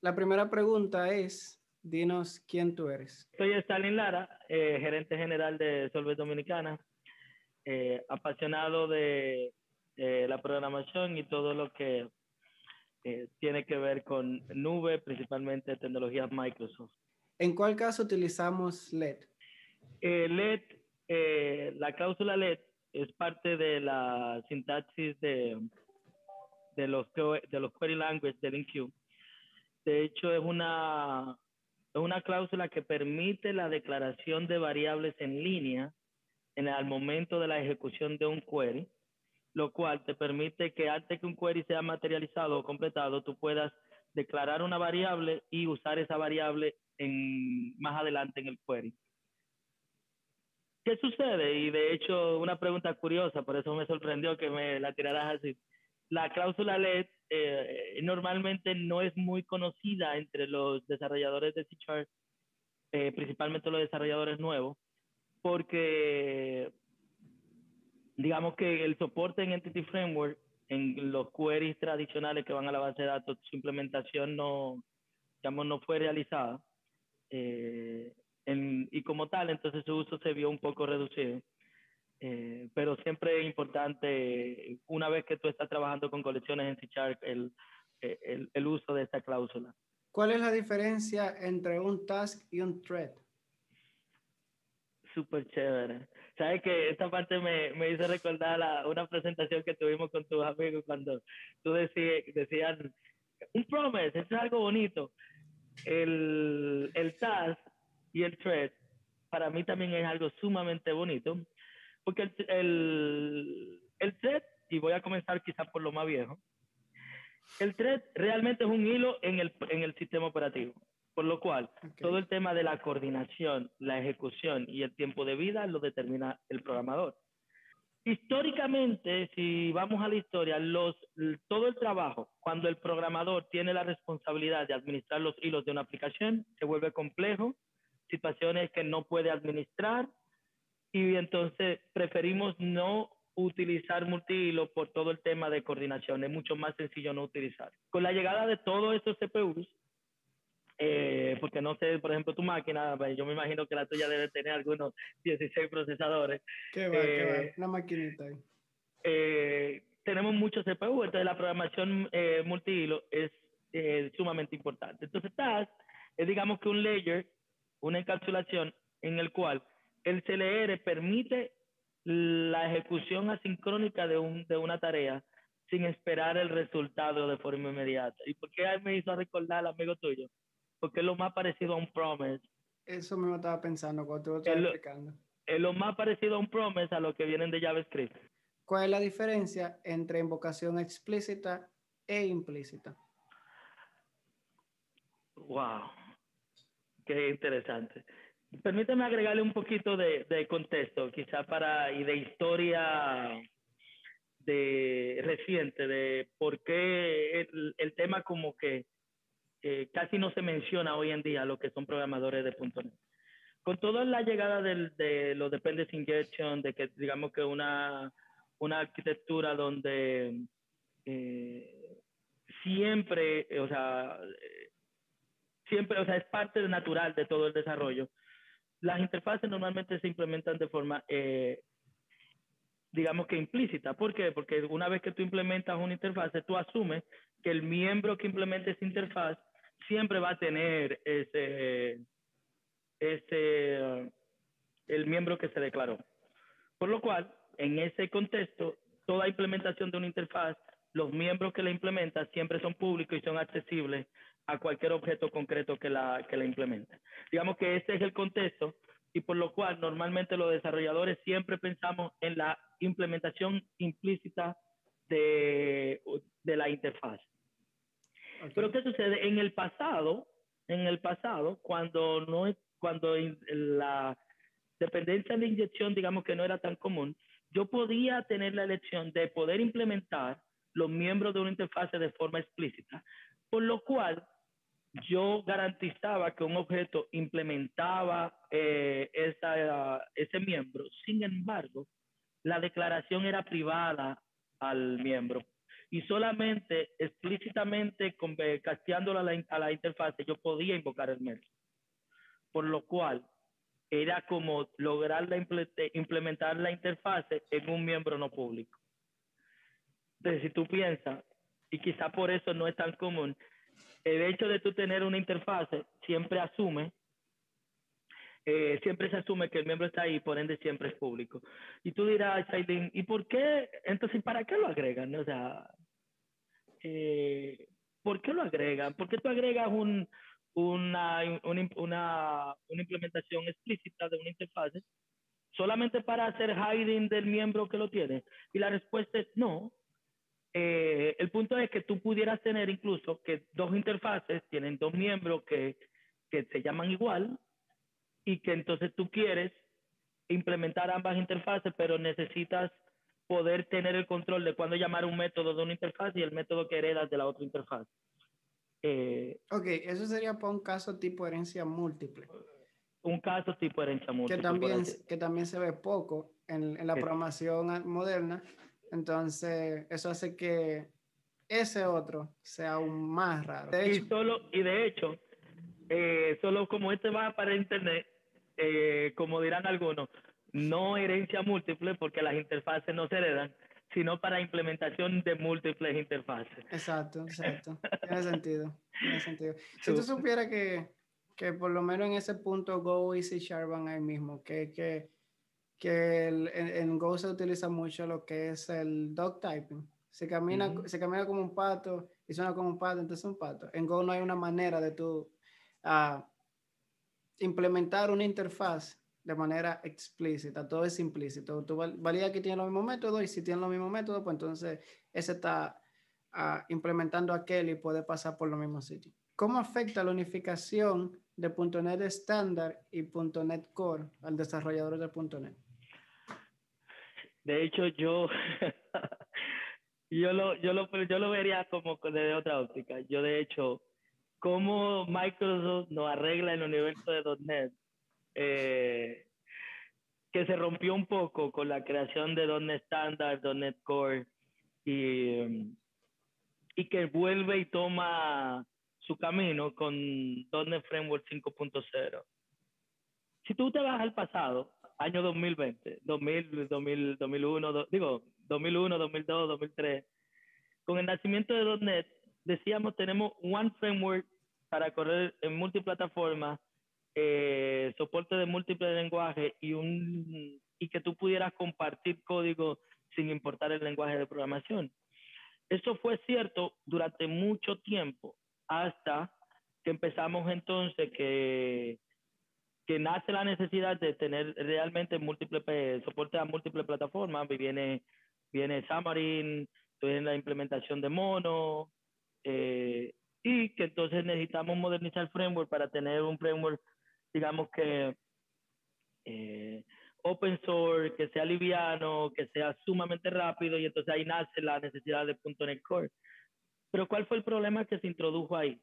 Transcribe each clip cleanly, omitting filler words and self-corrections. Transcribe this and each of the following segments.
La primera pregunta es, dinos quién tú eres. Soy Stalin Lara, gerente general de Solvay Dominicana, apasionado de la programación y todo lo que tiene que ver con nube, principalmente tecnologías Microsoft. ¿En cuál caso utilizamos LED? LED, la cláusula LED es parte de la sintaxis de los query language del InQ. De hecho, es una cláusula que permite la declaración de variables en línea al momento de la ejecución de un query, lo cual te permite que antes que un query sea materializado o completado, tú puedas declarar una variable y usar esa variable más adelante en el query. ¿Qué sucede? Y de hecho, una pregunta curiosa, por eso me sorprendió que me la tiraras así. La cláusula LED normalmente no es muy conocida entre los desarrolladores de C#, principalmente los desarrolladores nuevos, porque digamos que el soporte en Entity Framework, en los queries tradicionales que van a la base de datos, su implementación no fue realizada. Y como tal, entonces su uso se vio un poco reducido. Pero siempre es importante, una vez que tú estás trabajando con colecciones en C#, el uso de esta cláusula. ¿Cuál es la diferencia entre un task y un thread? Súper chévere. Sabes que esta parte me hizo recordar una presentación que tuvimos con tus amigos cuando tú decías un promise, eso es algo bonito. El task y el thread para mí también es algo sumamente bonito, porque el thread, y voy a comenzar quizás por lo más viejo, el thread realmente es un hilo en el sistema operativo, por lo cual todo el tema de la coordinación, la ejecución y el tiempo de vida lo determina el programador. Históricamente, si vamos a la historia, todo el trabajo, cuando el programador tiene la responsabilidad de administrar los hilos de una aplicación, se vuelve complejo, situaciones que no puede administrar, y entonces preferimos no utilizar multihilo por todo el tema de coordinación. Es mucho más sencillo no utilizar. Con la llegada de todos estos CPUs, porque no sé, por ejemplo, tu máquina, yo me imagino que la tuya debe tener algunos 16 procesadores. ¿Qué va? Una maquinita ahí. Tenemos muchos CPU, entonces la programación multihilo es sumamente importante. Entonces, task es, digamos, que un layer, una encapsulación en el cual el CLR permite la ejecución asincrónica de una tarea sin esperar el resultado de forma inmediata. ¿Y por qué me hizo recordar al amigo tuyo? Porque es lo más parecido a un promise. Eso mismo estaba pensando cuando tú lo estabas explicando. Es lo más parecido a un promise a lo que vienen de JavaScript. ¿Cuál es la diferencia entre invocación explícita e implícita? Wow, qué interesante. Permíteme agregarle un poquito de contexto, quizá y de historia reciente, de por qué el tema como que casi no se menciona hoy en día lo que son programadores de .NET. Con toda la llegada de los dependency injection, de que digamos que una arquitectura donde siempre, es parte natural de todo el desarrollo. Las interfaces normalmente se implementan de forma, digamos que implícita. ¿Por qué? Porque una vez que tú implementas una interfase, tú asumes que el miembro que implemente esa interfaz siempre va a tener el miembro que se declaró. Por lo cual, en ese contexto, toda implementación de una interfaz, los miembros que la implementan siempre son públicos y son accesibles a cualquier objeto concreto que la implemente. Digamos que ese es el contexto, y por lo cual normalmente los desarrolladores siempre pensamos en la implementación implícita de la interfaz. Okay. Pero ¿qué sucede? En el pasado, cuando la dependencia de inyección, digamos que no era tan común, yo podía tener la elección de poder implementar los miembros de una interfaz de forma explícita, por lo cual yo garantizaba que un objeto implementaba ese miembro. Sin embargo, la declaración era privada al miembro. y solamente explícitamente casteándolo a la interfase yo podía invocar el método. Por lo cual era como lograr implementar la interfase en un miembro no público. Entonces, si tú piensas, y quizá por eso no es tan común, el hecho de tú tener una interfase siempre se asume que el miembro está ahí, por ende siempre es público. Y tú dirás, Shailin, ¿y por qué? Entonces, ¿para qué lo agregan? O sea, ¿por qué lo agregan? ¿Por qué tú agregas una implementación explícita de una interfase solamente para hacer hiding del miembro que lo tiene? Y la respuesta es no. El punto es que tú pudieras tener incluso que dos interfaces tienen dos miembros que se llaman igual y que entonces tú quieres implementar ambas interfaces, pero necesitas poder tener el control de cuándo llamar un método de una interfaz y el método que heredas de la otra interfaz. Ok, eso sería para un caso tipo herencia múltiple. Un caso tipo herencia múltiple. Que también se ve poco en la programación moderna. Entonces, eso hace que ese otro sea aún más raro. De hecho, solo como este va para internet, como dirán algunos, no herencia múltiple porque las interfaces no se heredan, sino para implementación de múltiples interfaces. Exacto. Tiene sentido. Si tú supieras que por lo menos en ese punto Go y C# van ahí mismo, que en Go se utiliza mucho lo que es el dog typing. Se camina como un pato y suena como un pato, entonces es un pato. En Go no hay una manera de tú implementar una interfaz de manera explícita, todo es implícito. Tú validas que tiene los mismos métodos y si tiene los mismos métodos, pues entonces ese está implementando aquel y puede pasar por los mismos sitios. ¿Cómo afecta la unificación de .NET estándar y .NET Core al desarrollador de .NET? De hecho, yo lo vería como desde otra óptica. Yo, de hecho, cómo Microsoft nos arregla el universo de .NET, que se rompió un poco con la creación de .NET Standard, .NET Core, y que vuelve y toma su camino con .NET Framework 5.0. Si tú te vas al pasado, año 2020, 2001, 2002, 2003, con el nacimiento de .NET, decíamos, tenemos One Framework para correr en multiplataformas, soporte de múltiples lenguajes y que tú pudieras compartir código sin importar el lenguaje de programación. Eso fue cierto durante mucho tiempo, hasta que empezamos entonces que nace la necesidad de tener realmente soporte a múltiples plataformas. Viene Xamarin, viene la implementación de Mono, y que entonces necesitamos modernizar el framework para tener un framework, digamos que open source, que sea liviano, que sea sumamente rápido, y entonces ahí nace la necesidad de .NET Core. Pero ¿cuál fue el problema que se introdujo ahí?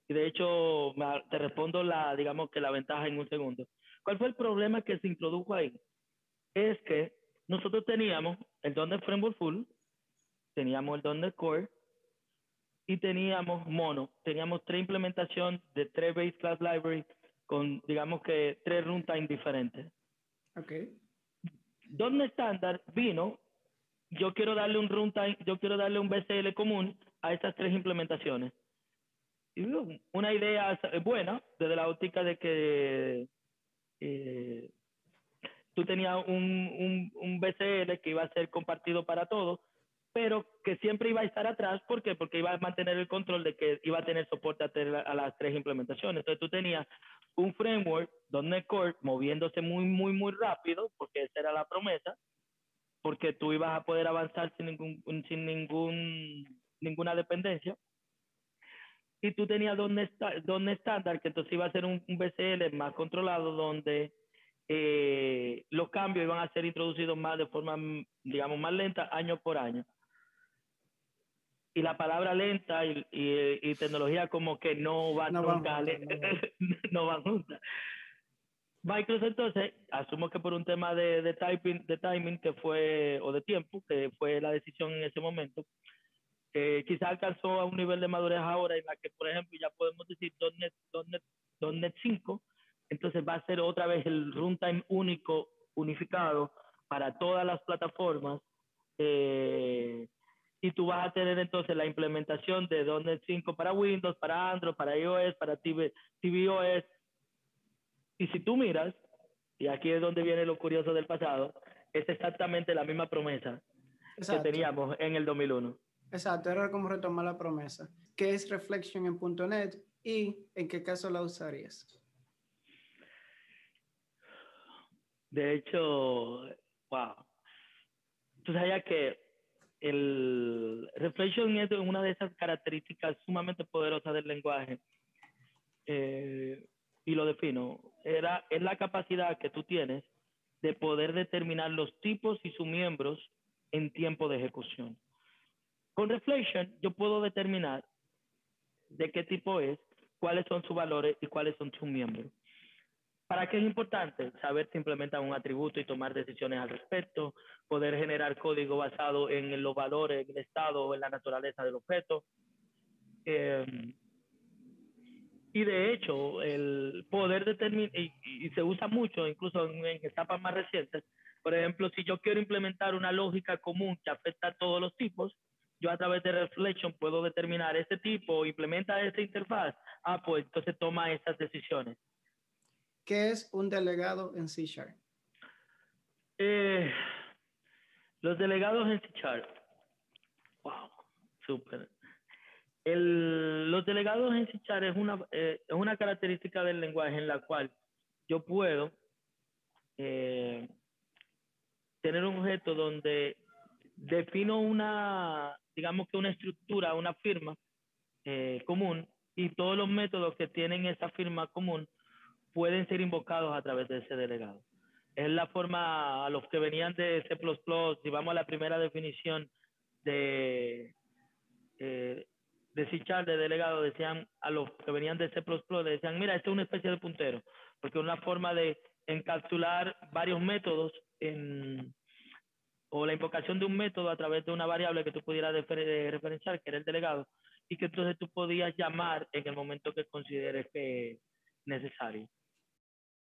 Y de hecho, te respondo digamos que la ventaja en un segundo. ¿Cuál fue el problema que se introdujo ahí? Es que nosotros teníamos el .NET Framework Full, teníamos el .NET Core y teníamos Mono. Teníamos 3 implementaciones de 3 base class libraries con, digamos que, 3 runtime diferentes. Okay. .NET Standard vino, yo quiero darle un runtime, yo quiero darle un BCL común a estas 3 implementaciones. Y una idea buena desde la óptica de que tú tenías un BCL que iba a ser compartido para todos, pero que siempre iba a estar atrás. ¿Por qué? Porque iba a mantener el control de que iba a tener soporte a las 3 implementaciones. Entonces tú tenías un framework .NET Core moviéndose muy, muy, muy rápido, porque esa era la promesa, porque tú ibas a poder avanzar sin ninguna dependencia. Y tú tenías .NET Standard, que entonces iba a ser un BCL más controlado, donde los cambios iban a ser introducidos más de forma, digamos, más lenta, año por año. Y la palabra lenta y tecnología como que no van nunca, no van juntas. Microsoft entonces, asumo que por un tema de timing que fue, o de tiempo, que fue la decisión en ese momento, quizás alcanzó a un nivel de madurez ahora en la que, por ejemplo, ya podemos decir .NET 5, entonces va a ser otra vez el runtime único, unificado para todas las plataformas, y tú vas a tener entonces la implementación de .NET 5 para Windows, para Android, para iOS, para tvOS. Y si tú miras, y aquí es donde viene lo curioso del pasado, es exactamente la misma promesa que teníamos en el 2001. Exacto, era como retomar la promesa. ¿Qué es Reflection en .NET y en qué caso la usarías? De hecho, wow. Tú sabías que el Reflection es una de esas características sumamente poderosas del lenguaje, y lo defino, es la capacidad que tú tienes de poder determinar los tipos y sus miembros en tiempo de ejecución. Con Reflection yo puedo determinar de qué tipo es, cuáles son sus valores y cuáles son sus miembros. ¿Para qué es importante? Saber si implementar un atributo y tomar decisiones al respecto, poder generar código basado en los valores, en el estado o en la naturaleza del objeto. Y de hecho, el poder determinar, y se usa mucho incluso en etapas más recientes, por ejemplo, si yo quiero implementar una lógica común que afecta a todos los tipos, yo a través de Reflection puedo determinar ese tipo, implementa esta interfaz, pues entonces toma esas decisiones. ¿Qué es un delegado en C#? Los delegados en C#, wow, súper. Los delegados en C# es una característica del lenguaje en la cual yo puedo tener un objeto donde defino digamos que una estructura, una firma común, y todos los métodos que tienen esa firma común pueden ser invocados a través de ese delegado. Es la forma a los que venían de C++, si vamos a la primera definición de C#, de delegado, decían a los que venían de C++, decían, mira, esto es una especie de puntero, porque es una forma de encapsular varios métodos o la invocación de un método a través de una variable que tú pudieras referenciar, que era el delegado, y que entonces tú podías llamar en el momento que consideres que necesario.